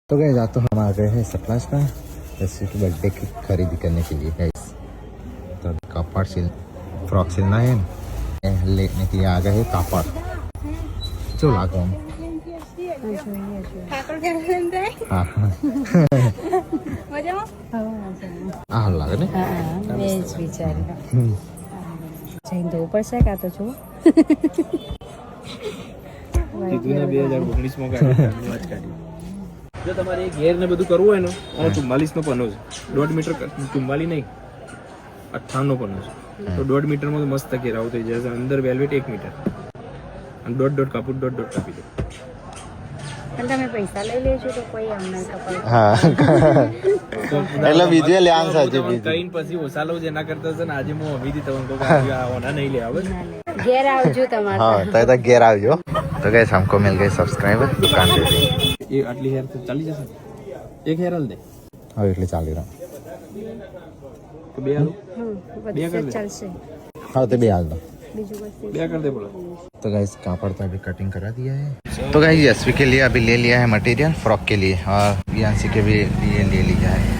तो गए जा तो हम आ गए हैं सप्लास में जैसे कि बर्थडे की खरीदी करने के लिए गाइस। तो कापड़ सिल फ्रॉक सिलना है लेने के लिए आ गए हैं कापड़ जो लागो हम हाँ हाँ लागे ने જઈને ધોવું પડશે કાં તો જો કીધું ને 2019 માં કાઢી વાત કાઢી જો તમારે એક ઘેર ને બધું કરવું હોય ને અને 44 નો પનો છે 1.5 મીટર 44 નહીં 58 નો પનો છે તો 1.5 મીટર માં મસ્ત ઘેર આવું થઈ જશે અંદર વેલ્વેટ 1 મીટર અને દોઢ કાપડ દોઢ કાપી દો પણ તમે પૈસા લઈ લેજો તો કોઈ અમને કપડ હા એટલે બીજે લે આંસા છે બીજે કઈન પછી ઓછા લઉં જેના કરતા છે ને આજે હું અમીથી તમને કહું કે આ ઓના નહીં લે આવે ઘેર આવજો તમારે हाँ तो घेर आवजो। तो गैस हमको मिल गए सब्सक्राइबर दुकान पे भी એ આટલી હેર તો ચાલી જશે એક હેર હાલ દે હવે એટલે ચાલી રહ્યો કે બે હાલ બધું ચાલશે हाँ तो भी हाल दो બીજું બસ બે કર દે બોલો तो गैस कापड़ तो अभी कटिंग करा दिया है। तो गैस यशवी के लिए अभी ले लिया है मटेरियल फ्रॉक के लिए और बियांसी के भी लिए ले लिया है।